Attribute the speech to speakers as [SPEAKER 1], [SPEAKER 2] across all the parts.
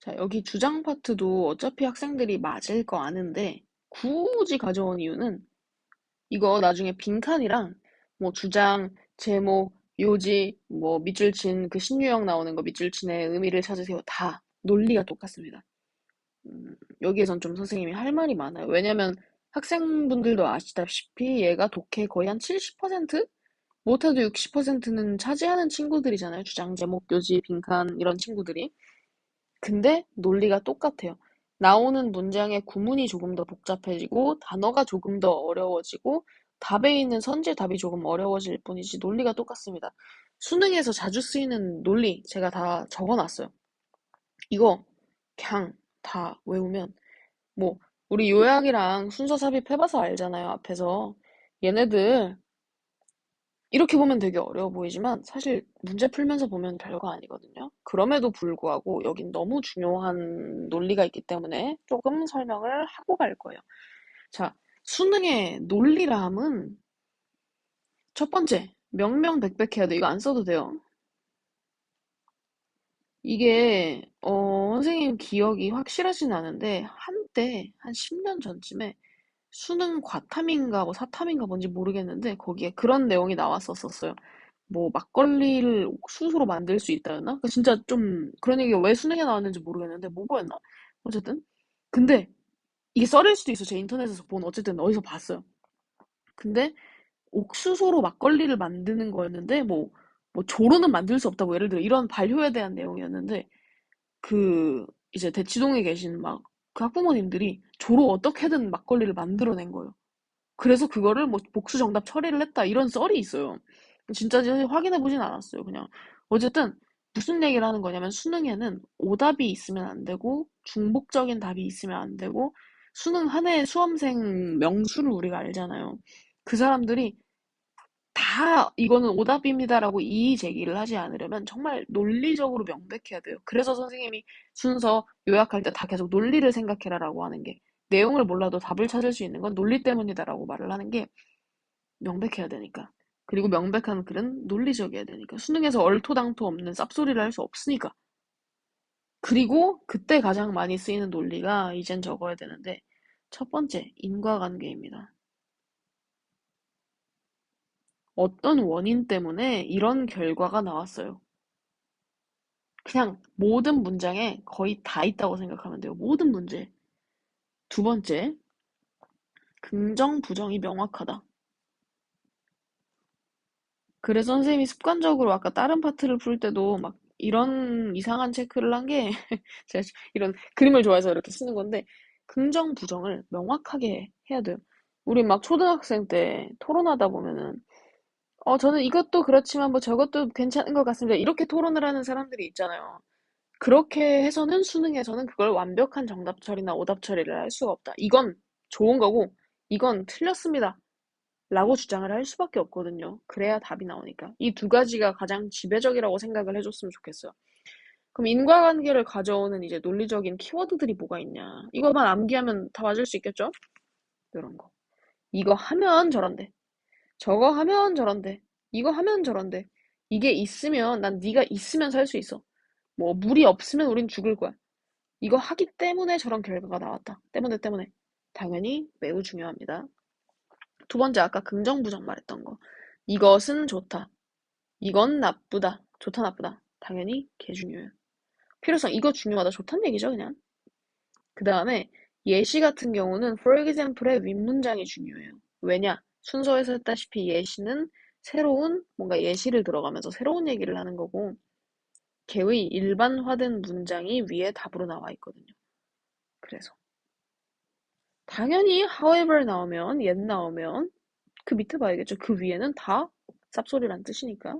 [SPEAKER 1] 자, 여기 주장 파트도 어차피 학생들이 맞을 거 아는데 굳이 가져온 이유는 이거 나중에 빈칸이랑 뭐 주장, 제목, 요지, 뭐 밑줄 친 그 신유형 나오는 거 밑줄 친의 의미를 찾으세요. 다 논리가 똑같습니다. 여기에선 좀 선생님이 할 말이 많아요. 왜냐면 학생분들도 아시다시피 얘가 독해 거의 한 70%? 못해도 60%는 차지하는 친구들이잖아요. 주장, 제목, 요지, 빈칸 이런 친구들이. 근데 논리가 똑같아요. 나오는 문장의 구문이 조금 더 복잡해지고 단어가 조금 더 어려워지고 답에 있는 선제 답이 조금 어려워질 뿐이지 논리가 똑같습니다. 수능에서 자주 쓰이는 논리 제가 다 적어놨어요. 이거 그냥 다 외우면 뭐 우리 요약이랑 순서 삽입해봐서 알잖아요. 앞에서 얘네들 이렇게 보면 되게 어려워 보이지만 사실 문제 풀면서 보면 별거 아니거든요. 그럼에도 불구하고 여긴 너무 중요한 논리가 있기 때문에 조금 설명을 하고 갈 거예요. 자, 수능의 논리람은 첫 번째, 명명백백해야 돼. 이거 안 써도 돼요. 이게 선생님 기억이 확실하진 않은데 한때 한 10년 전쯤에 수능 과탐인가 뭐 사탐인가 뭔지 모르겠는데 거기에 그런 내용이 나왔었어요. 뭐 막걸리를 옥수수로 만들 수 있다였나? 그 진짜 좀 그런 얘기가 왜 수능에 나왔는지 모르겠는데 뭐고였나? 어쨌든 근데 이게 썰일 수도 있어. 제 인터넷에서 본 어쨌든 어디서 봤어요. 근데 옥수수로 막걸리를 만드는 거였는데 뭐 조로는 만들 수 없다고 예를 들어 이런 발효에 대한 내용이었는데 그 이제 대치동에 계신 막 그 학부모님들이 조로 어떻게든 막걸리를 만들어낸 거예요. 그래서 그거를 뭐 복수 정답 처리를 했다 이런 썰이 있어요. 진짜인지 확인해 보진 않았어요. 그냥 어쨌든 무슨 얘기를 하는 거냐면 수능에는 오답이 있으면 안 되고 중복적인 답이 있으면 안 되고 수능 한 해 수험생 명수를 우리가 알잖아요. 그 사람들이 다 이거는 오답입니다라고 이의 제기를 하지 않으려면 정말 논리적으로 명백해야 돼요. 그래서 선생님이 순서 요약할 때 다 계속 논리를 생각해라라고 하는 게 내용을 몰라도 답을 찾을 수 있는 건 논리 때문이다라고 말을 하는 게 명백해야 되니까. 그리고 명백한 글은 논리적이어야 되니까. 수능에서 얼토당토 없는 쌉소리를 할 수 없으니까. 그리고 그때 가장 많이 쓰이는 논리가 이젠 적어야 되는데 첫 번째, 인과관계입니다. 어떤 원인 때문에 이런 결과가 나왔어요. 그냥 모든 문장에 거의 다 있다고 생각하면 돼요. 모든 문제. 두 번째, 긍정, 부정이 명확하다. 그래서 선생님이 습관적으로 아까 다른 파트를 풀 때도 막 이런 이상한 체크를 한 게 제가 이런 그림을 좋아해서 이렇게 쓰는 건데 긍정, 부정을 명확하게 해야 돼요. 우리 막 초등학생 때 토론하다 보면은 저는 이것도 그렇지만 뭐 저것도 괜찮은 것 같습니다. 이렇게 토론을 하는 사람들이 있잖아요. 그렇게 해서는 수능에서는 그걸 완벽한 정답 처리나 오답 처리를 할 수가 없다. 이건 좋은 거고, 이건 틀렸습니다. 라고 주장을 할 수밖에 없거든요. 그래야 답이 나오니까. 이 두 가지가 가장 지배적이라고 생각을 해줬으면 좋겠어요. 그럼 인과관계를 가져오는 이제 논리적인 키워드들이 뭐가 있냐. 이거만 암기하면 다 맞을 수 있겠죠? 이런 거. 이거 하면 저런데. 저거 하면 저런데. 이거 하면 저런데. 이게 있으면 난 네가 있으면 살 수 있어. 뭐 물이 없으면 우린 죽을 거야. 이거 하기 때문에 저런 결과가 나왔다. 때문에. 당연히 매우 중요합니다. 두 번째, 아까 긍정, 부정 말했던 거. 이것은 좋다. 이건 나쁘다. 좋다, 나쁘다. 당연히 개 중요해요. 필요성, 이거 중요하다. 좋다는 얘기죠, 그냥. 그 다음에 예시 같은 경우는 for example의 윗문장이 중요해요. 왜냐? 순서에서 했다시피 예시는 새로운 뭔가 예시를 들어가면서 새로운 얘기를 하는 거고 개의 일반화된 문장이 위에 답으로 나와 있거든요. 그래서 당연히 however 나오면 yet 나오면 그 밑에 봐야겠죠. 그 위에는 다 쌉소리란 뜻이니까.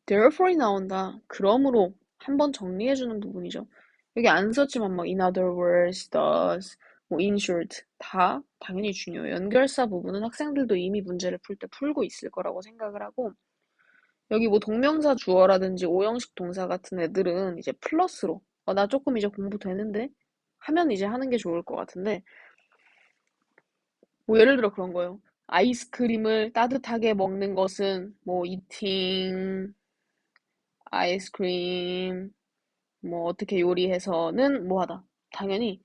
[SPEAKER 1] therefore이 나온다. 그러므로 한번 정리해주는 부분이죠. 여기 안 썼지만 막 in other words, thus, 뭐 in short 다 당연히 중요해요. 연결사 부분은 학생들도 이미 문제를 풀 때 풀고 있을 거라고 생각을 하고 여기 뭐 동명사 주어라든지 오형식 동사 같은 애들은 이제 플러스로 나 조금 이제 공부되는데 하면 이제 하는 게 좋을 것 같은데 뭐 예를 들어 그런 거예요. 아이스크림을 따뜻하게 먹는 것은 뭐 eating 아이스크림 뭐 어떻게 요리해서는 뭐 하다. 당연히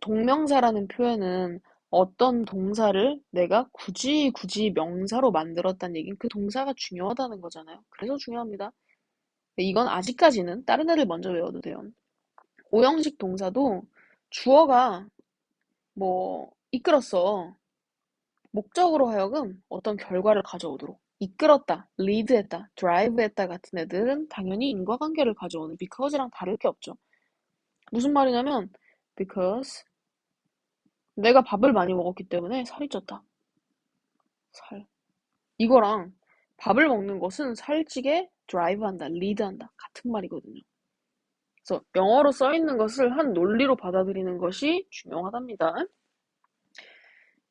[SPEAKER 1] 동명사라는 표현은 어떤 동사를 내가 굳이 명사로 만들었다는 얘기는 그 동사가 중요하다는 거잖아요. 그래서 중요합니다. 이건 아직까지는 다른 애들 먼저 외워도 돼요. 오형식 동사도 주어가 뭐 이끌었어. 목적으로 하여금 어떤 결과를 가져오도록. 이끌었다, 리드했다, 드라이브했다 같은 애들은 당연히 인과관계를 가져오는 because랑 다를 게 없죠. 무슨 말이냐면 because 내가 밥을 많이 먹었기 때문에 살이 쪘다. 살. 이거랑 밥을 먹는 것은 살찌게 드라이브한다, 리드한다 같은 말이거든요. 그래서 영어로 써 있는 것을 한 논리로 받아들이는 것이 중요하답니다.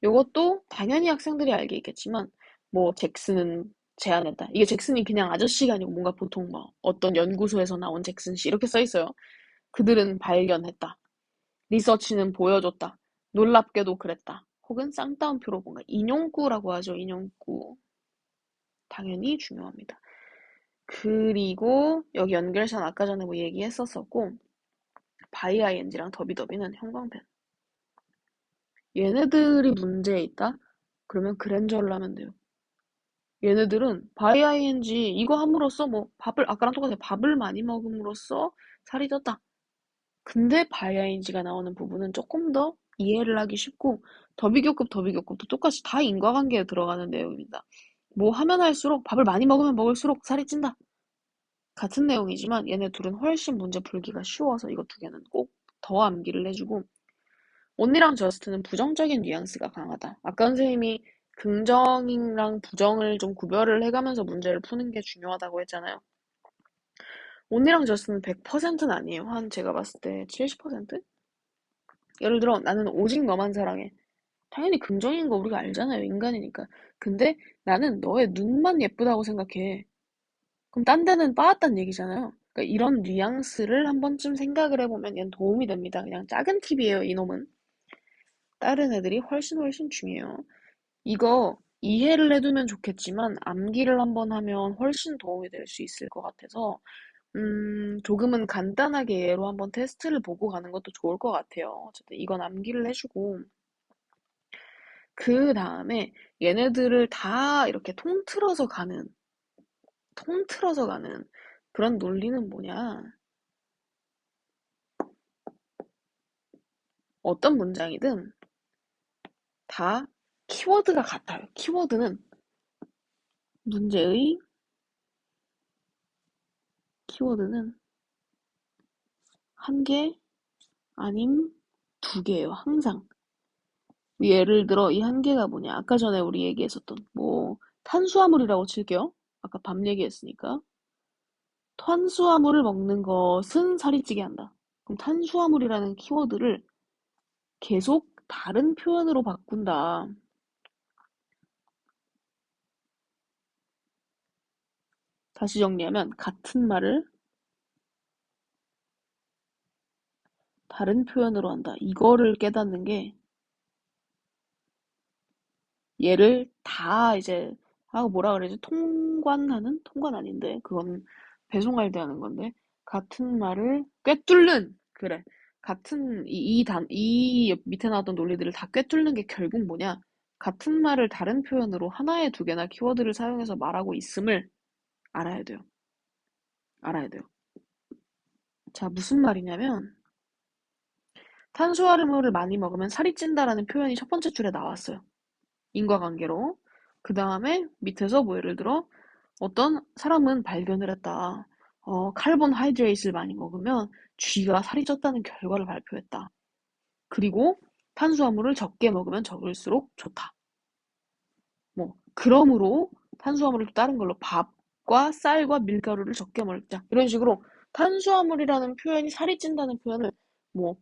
[SPEAKER 1] 이것도 당연히 학생들이 알게 있겠지만 뭐 잭슨은 제안했다. 이게 잭슨이 그냥 아저씨가 아니고 뭔가 보통 뭐 어떤 연구소에서 나온 잭슨 씨 이렇게 써 있어요. 그들은 발견했다. 리서치는 보여줬다. 놀랍게도 그랬다. 혹은 쌍따옴표로 뭔가 인용구라고 하죠. 인용구. 당연히 중요합니다. 그리고 여기 연결선 아까 전에 뭐 얘기했었었고 바이 ing랑 더비더비는 형광펜. 얘네들이 문제에 있다? 그러면 그랜저를 하면 돼요. 얘네들은 바이 ing 이거 함으로써 뭐 밥을 아까랑 똑같아요. 밥을 많이 먹음으로써 살이 쪘다. 근데 바이 ing가 나오는 부분은 조금 더 이해를 하기 쉽고 더비교급도 똑같이 다 인과관계에 들어가는 내용입니다. 뭐 하면 할수록 밥을 많이 먹으면 먹을수록 살이 찐다. 같은 내용이지만 얘네 둘은 훨씬 문제 풀기가 쉬워서 이거 두 개는 꼭 더 암기를 해주고 온리랑 저스트는 부정적인 뉘앙스가 강하다. 아까 선생님이 긍정이랑 부정을 좀 구별을 해가면서 문제를 푸는 게 중요하다고 했잖아요. 온리랑 저스트는 100%는 아니에요. 한 제가 봤을 때 70%? 예를 들어 나는 오직 너만 사랑해. 당연히 긍정인 거 우리가 알잖아요. 인간이니까. 근데 나는 너의 눈만 예쁘다고 생각해. 그럼 딴 데는 빠았단 얘기잖아요. 그러니까 이런 뉘앙스를 한 번쯤 생각을 해보면 얘는 도움이 됩니다. 그냥 작은 팁이에요, 이놈은. 다른 애들이 훨씬 중요해요. 이거 이해를 해두면 좋겠지만 암기를 한번 하면 훨씬 도움이 될 수 있을 것 같아서 조금은 간단하게 얘로 한번 테스트를 보고 가는 것도 좋을 것 같아요. 어쨌든 이건 암기를 해주고 그 다음에 얘네들을 다 이렇게 통틀어서 가는 그런 논리는 뭐냐? 어떤 문장이든 다 키워드가 같아요. 문제의 키워드는 한 개, 아님 두 개예요. 항상. 예를 들어 이 한 개가 뭐냐? 아까 전에 우리 얘기했었던 뭐 탄수화물이라고 칠게요. 아까 밥 얘기했으니까. 탄수화물을 먹는 것은 살이 찌게 한다. 그럼 탄수화물이라는 키워드를 계속 다른 표현으로 바꾼다. 다시 정리하면 같은 말을 다른 표현으로 한다. 이거를 깨닫는 게 얘를 다 이제 뭐라 그러지? 통관 아닌데 그건 배송할 때 하는 건데 같은 말을 꿰뚫는 그래 같은 이 밑에 나왔던 논리들을 다 꿰뚫는 게 결국 뭐냐? 같은 말을 다른 표현으로 하나에 두 개나 키워드를 사용해서 말하고 있음을 알아야 돼요. 알아야 돼요. 자, 무슨 말이냐면 탄수화물을 많이 먹으면 살이 찐다라는 표현이 첫 번째 줄에 나왔어요. 인과관계로. 그 다음에 밑에서 뭐 예를 들어 어떤 사람은 발견을 했다. 카본하이드레이트를 많이 먹으면 쥐가 살이 쪘다는 결과를 발표했다. 그리고 탄수화물을 적게 먹으면 적을수록 좋다. 뭐 그러므로 탄수화물을 또 다른 걸로 밥과 쌀과 밀가루를 적게 먹자. 이런 식으로 탄수화물이라는 표현이 살이 찐다는 표현을 뭐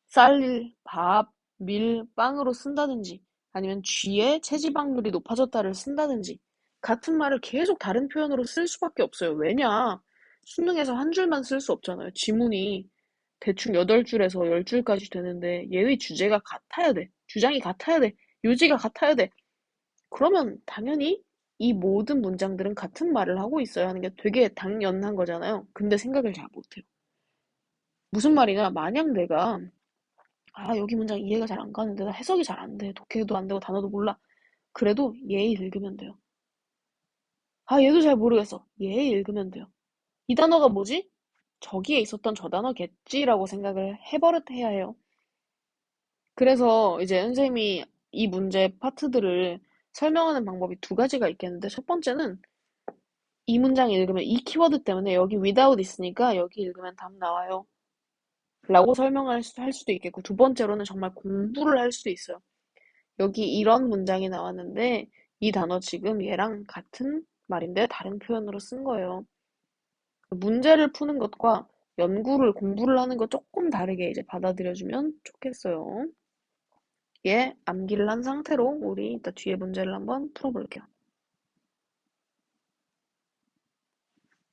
[SPEAKER 1] 쌀, 밥, 밀, 빵으로 쓴다든지 아니면 쥐의 체지방률이 높아졌다를 쓴다든지 같은 말을 계속 다른 표현으로 쓸 수밖에 없어요. 왜냐? 수능에서 한 줄만 쓸 수 없잖아요. 지문이 대충 8줄에서 10줄까지 되는데 얘의 주제가 같아야 돼. 주장이 같아야 돼. 요지가 같아야 돼. 그러면 당연히 이 모든 문장들은 같은 말을 하고 있어야 하는 게 되게 당연한 거잖아요. 근데 생각을 잘 못해요. 무슨 말이냐? 만약 내가 여기 문장 이해가 잘 안 가는데 나 해석이 잘 안 돼. 독해도 안 되고 단어도 몰라. 그래도 얘 읽으면 돼요. 얘도 잘 모르겠어. 얘 읽으면 돼요. 이 단어가 뭐지? 저기에 있었던 저 단어겠지라고 생각을 해야 해요. 그래서 이제 선생님이 이 문제 파트들을 설명하는 방법이 두 가지가 있겠는데, 첫 번째는 이 문장 읽으면 이 키워드 때문에 여기 without 있으니까 여기 읽으면 답 나와요. 라고 할 수도 있겠고, 두 번째로는 정말 공부를 할 수도 있어요. 여기 이런 문장이 나왔는데 이 단어 지금 얘랑 같은 말인데 다른 표현으로 쓴 거예요. 문제를 푸는 것과 공부를 하는 것 조금 다르게 이제 받아들여주면 좋겠어요. 예, 암기를 한 상태로 우리 이따 뒤에 문제를 한번 풀어볼게요.